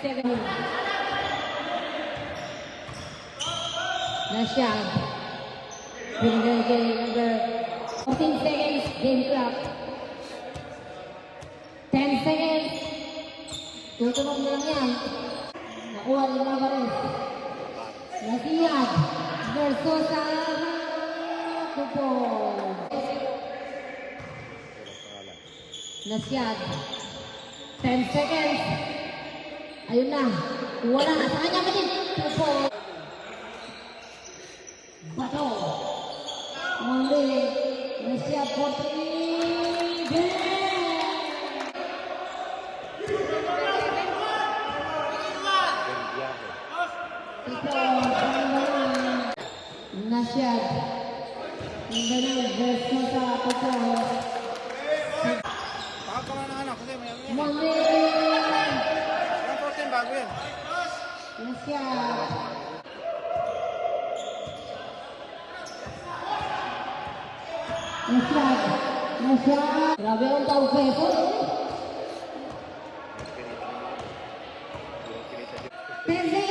seconds. Rashad. Finger game number 14 seconds. Game clock. 10 seconds. Tutunog na lang yan. Nakuha rin na ba rin? Nasiyad. Versosa. Kupon. Nasiyad. 10 seconds. Ayun na. Wala na. Sa kanya ba din? Kupon. Bato. Muli. Nasiyad 43. Game. Nasiyad. Mindanao versus sa Pagkaw. Pakakawa ng anak kasi may Muli. 14 bago yan. Nasiyad. Nasiyad. Nasiyad. Grabe ang tao peso. 10 seconds.